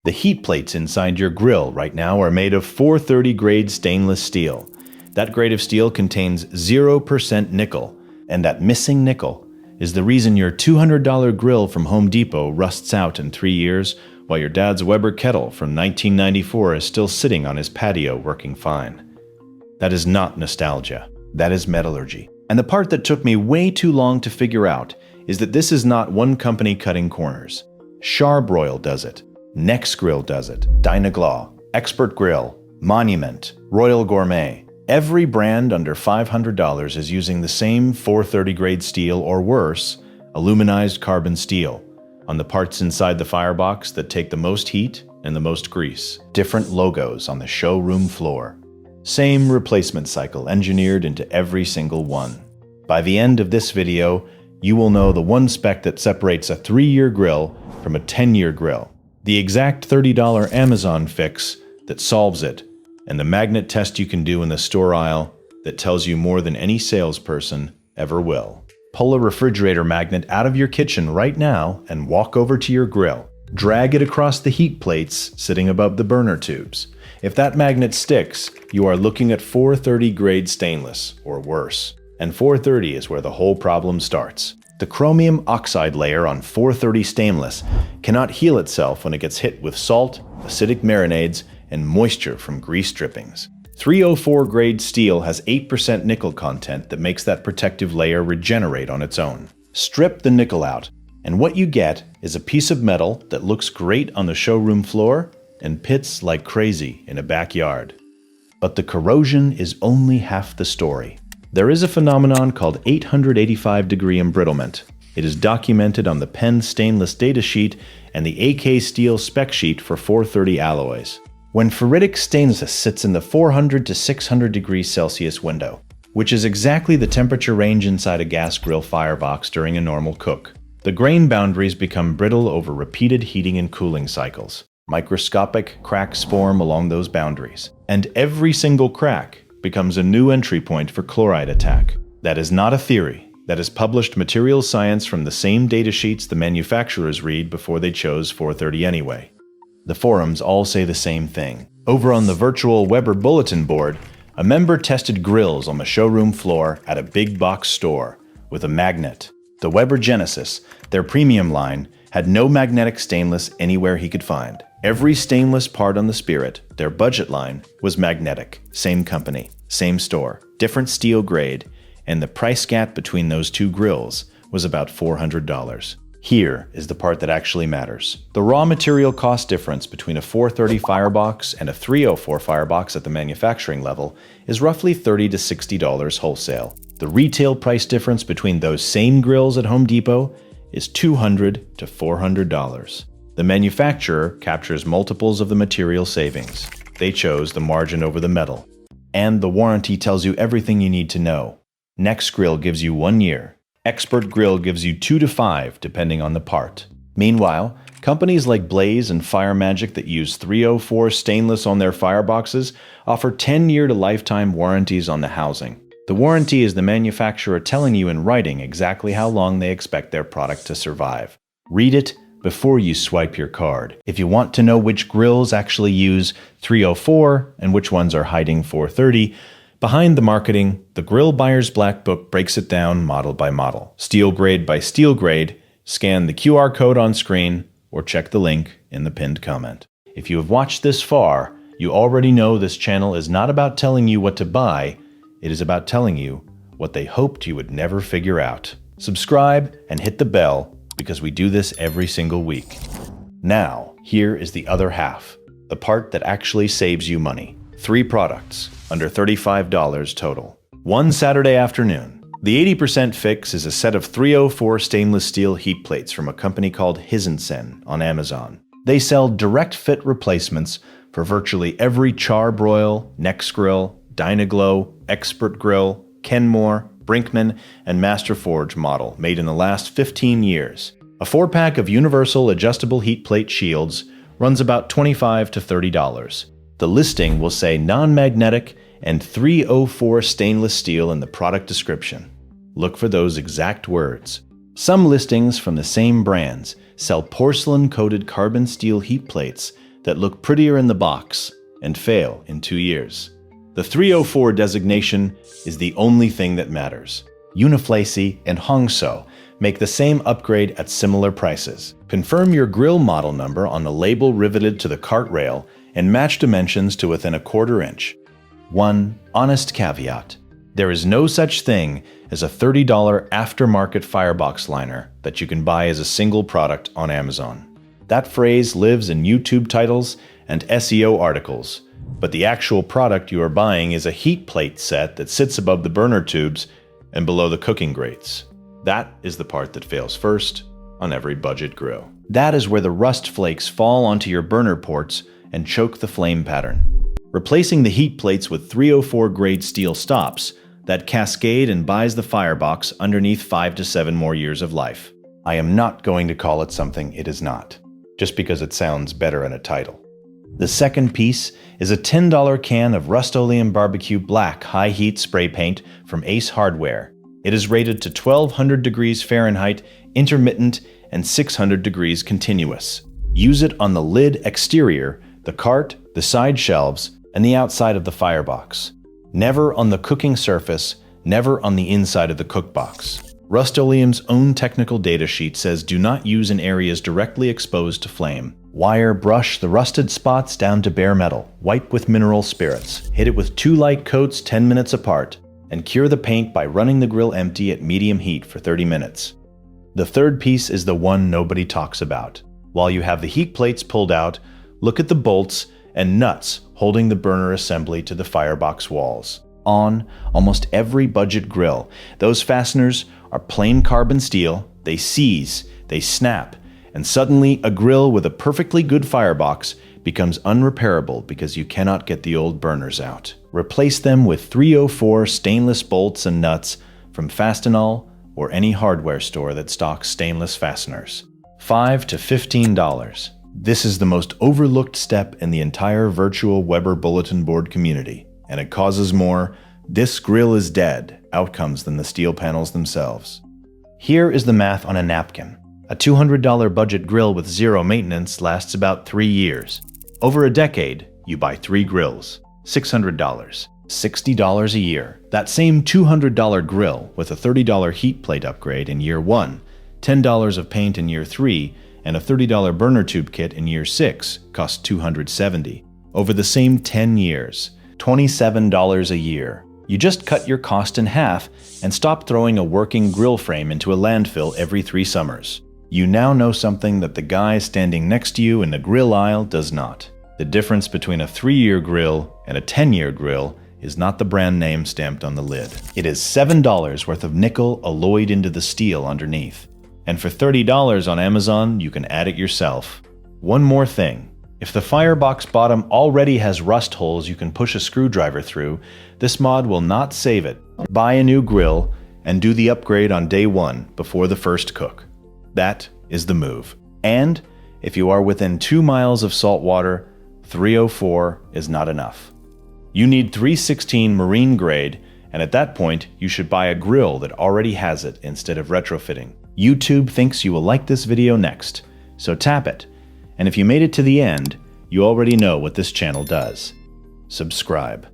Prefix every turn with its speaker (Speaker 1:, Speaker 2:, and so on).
Speaker 1: The heat plates inside your grill right now are made of 430 grade stainless steel. That grade of steel contains 0% nickel, and that missing nickel is the reason your $200 grill from Home Depot rusts out in 3 years, while your dad's Weber kettle from 1994 is still sitting on his patio working fine. That is not nostalgia. That is metallurgy. And the part that took me way too long to figure out is that this is not one company cutting corners. Char-broil does it. Nexgrill does it. Dyna-glo, Expert Grill, Monument, Royal Gourmet. Every brand under $500 is using the same 430 grade steel or worse, aluminized carbon steel, on the parts inside the Firebox that take the most heat and the most grease. Different logos on the showroom floor. Same replacement cycle engineered into every single one. By the end of this video, you will know the one spec that separates a 3-year grill from a 10-year grill, the exact $30 Amazon fix that solves it, and the magnet test you can do in the store aisle that tells you more than any salesperson ever will. Pull a refrigerator magnet out of your kitchen right now and walk over to your grill. Drag it across the heat plates sitting above the burner tubes. If that magnet sticks, you are looking at 430 grade stainless, or worse. And 430 is where the whole problem starts. The chromium oxide layer on 430 stainless cannot heal itself when it gets hit with salt, acidic marinades, and moisture from grease drippings. 304 grade steel has 8% nickel content that makes that protective layer regenerate on its own. Strip the nickel out, and what you get is a piece of metal that looks great on the showroom floor and pits like crazy in a backyard. But the corrosion is only half the story. There is a phenomenon called 885-degree embrittlement. It is documented on the Penn stainless datasheet and the AK steel spec sheet for 430 alloys. When ferritic stainless sits in the 400 to 600 degrees Celsius window, which is exactly the temperature range inside a gas grill firebox during a normal cook, the grain boundaries become brittle over repeated heating and cooling cycles. Microscopic cracks form along those boundaries, and every single crack becomes a new entry point for chloride attack. That is not a theory. That is published materials science from the same datasheets the manufacturers read before they chose 430 anyway. The forums all say the same thing. Over on the virtual Weber bulletin board, a member tested grills on the showroom floor at a big box store with a magnet. The Weber Genesis, their premium line, had no magnetic stainless anywhere he could find. Every stainless part on the Spirit, their budget line, was magnetic. Same company, same store, different steel grade, and the price gap between those two grills was about $400. Here is the part that actually matters. The raw material cost difference between a 430 Firebox and a 304 Firebox at the manufacturing level is roughly $30 to $60 wholesale. The retail price difference between those same grills at Home Depot is $200 to $400. The manufacturer captures multiples of the material savings. They chose the margin over the metal. And the warranty tells you everything you need to know. Nexgrill gives you 1 year. Expert Grill gives you 2 to 5, depending on the part. Meanwhile, companies like Blaze and Fire Magic that use 304 stainless on their fireboxes offer 10-year to lifetime warranties on the housing. The warranty is the manufacturer telling you in writing exactly how long they expect their product to survive. Read it before you swipe your card. If you want to know which grills actually use 304 and which ones are hiding 430, behind the marketing, the Grill Buyer's Black Book breaks it down model by model, steel grade by steel grade. Scan the QR code on screen or check the link in the pinned comment. If you have watched this far, you already know this channel is not about telling you what to buy, it is about telling you what they hoped you would never figure out. Subscribe and hit the bell because we do this every single week. Now, here is the other half, the part that actually saves you money. 3 products, under $35 total. One Saturday afternoon. The 80% fix is a set of 304 stainless steel heat plates from a company called Hisensen on Amazon. They sell direct fit replacements for virtually every char-broil, Nexgrill, dyna-glo, Expert Grill, Kenmore, Brinkmann, and Masterforge model made in the last 15 years. A 4-pack of universal adjustable heat plate shields runs about $25 to $30. The listing will say non-magnetic and 304 stainless steel in the product description. Look for those exact words. Some listings from the same brands sell porcelain-coated carbon steel heat plates that look prettier in the box and fail in 2 years. The 304 designation is the only thing that matters. Uniflacy and Hongso make the same upgrade at similar prices. Confirm your grill model number on the label riveted to the cart rail and match dimensions to within a 1/4 inch. One honest caveat: there is no such thing as a $30 aftermarket Firebox liner that you can buy as a single product on Amazon. That phrase lives in YouTube titles and SEO articles, but the actual product you are buying is a heat plate set that sits above the burner tubes and below the cooking grates. That is the part that fails first on every budget grill. That is where the rust flakes fall onto your burner ports and choke the flame pattern. Replacing the heat plates with 304 grade steel stops that cascade and buys the Firebox underneath 5 to 7 more years of life. I am not going to call it something it is not, just because it sounds better in a title. The second piece is a $10 can of Rust-Oleum Barbecue Black High Heat Spray Paint from Ace Hardware. It is rated to 1200 degrees Fahrenheit, intermittent, and 600 degrees continuous. Use it on the lid exterior, the cart, the side shelves, and the outside of the Firebox. Never on the cooking surface, never on the inside of the cookbox. Rust-Oleum's own technical data sheet says do not use in areas directly exposed to flame. Wire brush the rusted spots down to bare metal, wipe with mineral spirits, hit it with 2 light coats 10 minutes apart, and cure the paint by running the grill empty at medium heat for 30 minutes. The third piece is the one nobody talks about. While you have the heat plates pulled out, look at the bolts and nuts holding the burner assembly to the Firebox walls. On almost every budget grill, those fasteners are plain carbon steel, they seize, they snap, and suddenly a grill with a perfectly good Firebox becomes unrepairable because you cannot get the old burners out. Replace them with 304 stainless bolts and nuts from Fastenal or any hardware store that stocks stainless fasteners. $5 to $15. This is the most overlooked step in the entire virtual Weber bulletin board community, and it causes more "this grill is dead" outcomes than the steel panels themselves. Here is the math on a napkin. A $200 budget grill with zero maintenance lasts about 3 years. Over a decade, you buy 3 grills, $600, $60 a year. That same $200 grill with a $30 heat plate upgrade in year 1, $10 of paint in year 3, and a $30 burner tube kit in year 6 costs $270. Over the same 10 years, $27 a year. You just cut your cost in half and stop throwing a working grill frame into a landfill every 3 summers. You now know something that the guy standing next to you in the grill aisle does not. The difference between a 3-year grill and a 10-year grill is not the brand name stamped on the lid. It is $7 worth of nickel alloyed into the steel underneath. And for $30 on Amazon, you can add it yourself. One more thing. If the Firebox bottom already has rust holes you can push a screwdriver through, this mod will not save it. Buy a new grill and do the upgrade on day 1 before the first cook. That is the move. And if you are within 2 miles of salt water, 304 is not enough. You need 316 marine grade, and at that point, you should buy a grill that already has it instead of retrofitting. YouTube thinks you will like this video next, so tap it. And if you made it to the end, you already know what this channel does. Subscribe.